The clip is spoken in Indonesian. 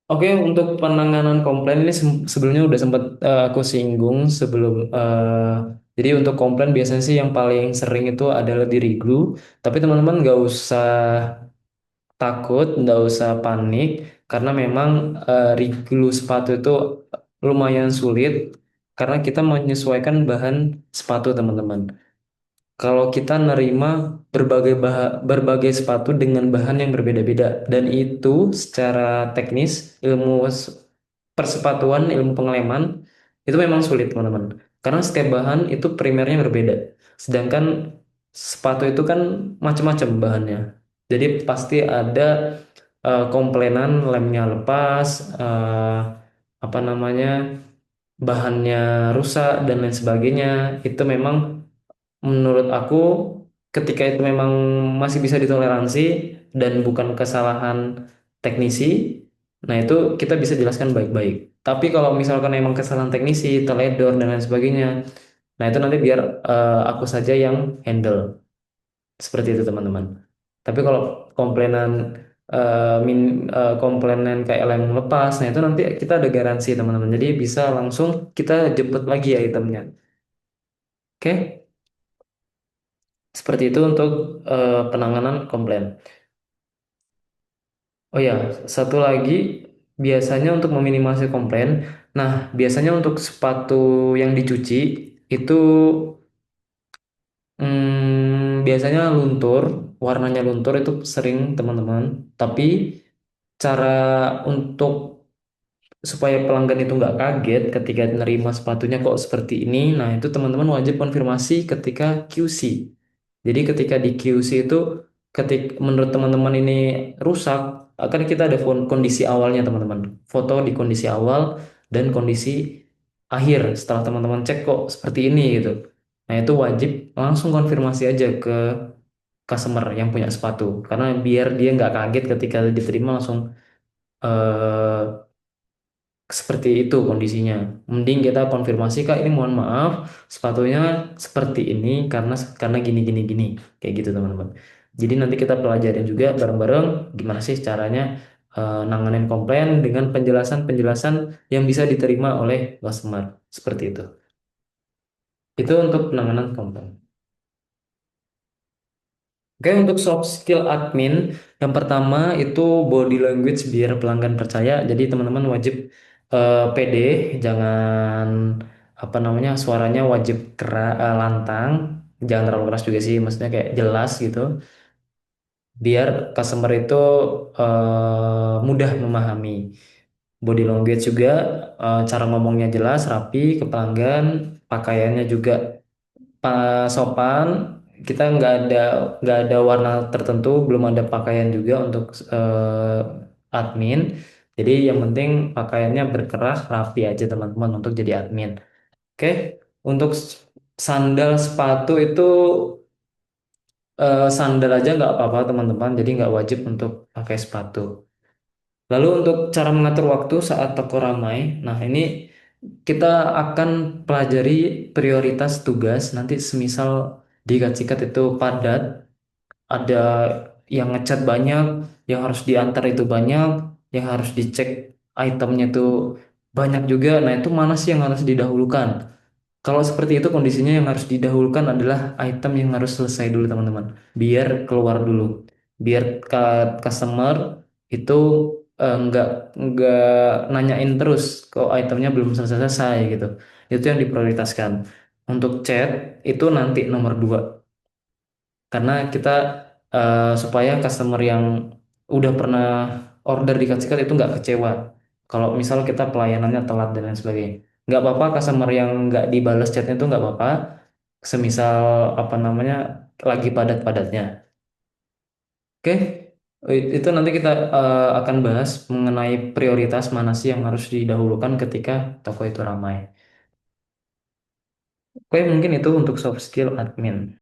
Oke, untuk penanganan komplain ini sebelumnya udah sempat aku singgung sebelum. Jadi untuk komplain biasanya sih yang paling sering itu adalah di glue. Tapi teman-teman nggak usah takut, nggak usah panik karena memang glue sepatu itu lumayan sulit karena kita menyesuaikan bahan sepatu teman-teman. Kalau kita nerima berbagai sepatu dengan bahan yang berbeda-beda dan itu secara teknis persepatuan, ilmu pengeleman itu memang sulit teman-teman. Karena setiap bahan itu primernya berbeda. Sedangkan sepatu itu kan macam-macam bahannya. Jadi pasti ada komplainan lemnya lepas, apa namanya, bahannya rusak dan lain sebagainya. Itu memang menurut aku ketika itu memang masih bisa ditoleransi dan bukan kesalahan teknisi, nah itu kita bisa jelaskan baik-baik. Tapi kalau misalkan emang kesalahan teknisi, teledor dan lain sebagainya, nah itu nanti biar aku saja yang handle. Seperti itu teman-teman. Tapi kalau komplainan komplainan kayak lem lepas, nah itu nanti kita ada garansi teman-teman. Jadi bisa langsung kita jemput lagi ya itemnya. Oke? Seperti itu untuk penanganan komplain. Oh ya, satu lagi biasanya untuk meminimalisir komplain. Nah, biasanya untuk sepatu yang dicuci itu biasanya luntur, warnanya luntur itu sering teman-teman. Tapi cara untuk supaya pelanggan itu nggak kaget ketika nerima sepatunya kok seperti ini, nah itu teman-teman wajib konfirmasi ketika QC. Jadi ketika di QC itu, menurut teman-teman ini rusak, akan kita ada kondisi awalnya teman-teman. Foto di kondisi awal dan kondisi akhir setelah teman-teman cek kok seperti ini gitu. Nah itu wajib langsung konfirmasi aja ke customer yang punya sepatu, karena biar dia nggak kaget ketika diterima langsung eh, seperti itu kondisinya. Mending kita konfirmasi Kak, ini mohon maaf sepatunya seperti ini karena gini gini gini kayak gitu teman-teman. Jadi nanti kita pelajarin juga bareng-bareng gimana sih caranya nanganin komplain dengan penjelasan-penjelasan yang bisa diterima oleh customer. Seperti itu. Itu untuk penanganan komplain. Oke, untuk soft skill admin, yang pertama itu body language biar pelanggan percaya. Jadi teman-teman wajib pede, jangan apa namanya suaranya wajib lantang, jangan terlalu keras juga sih, maksudnya kayak jelas gitu. Biar customer itu mudah memahami. Body language juga cara ngomongnya jelas, rapi ke pelanggan, pakaiannya juga sopan. Kita nggak ada warna tertentu, belum ada pakaian juga untuk admin. Jadi yang penting pakaiannya berkerah rapi aja teman-teman untuk jadi admin. Oke, untuk sandal sepatu itu sandal aja nggak apa-apa teman-teman, jadi nggak wajib untuk pakai sepatu. Lalu untuk cara mengatur waktu saat toko ramai, nah ini kita akan pelajari prioritas tugas. Nanti semisal di Kacikat itu padat, ada yang ngecat banyak, yang harus diantar itu banyak, yang harus dicek itemnya itu banyak juga. Nah itu mana sih yang harus didahulukan? Kalau seperti itu kondisinya yang harus didahulukan adalah item yang harus selesai dulu teman-teman. Biar keluar dulu. Biar customer itu nggak nggak nanyain terus kok itemnya belum selesai-selesai gitu. Itu yang diprioritaskan. Untuk chat itu nanti nomor dua. Karena kita supaya customer yang udah pernah order di Katsikat itu nggak kecewa. Kalau misal kita pelayanannya telat dan lain sebagainya, nggak apa-apa customer yang nggak dibalas chatnya itu nggak apa-apa. Semisal apa namanya lagi padat-padatnya. Oke, itu nanti kita akan bahas mengenai prioritas mana sih yang harus didahulukan ketika toko itu ramai. Oke, mungkin itu untuk soft skill admin.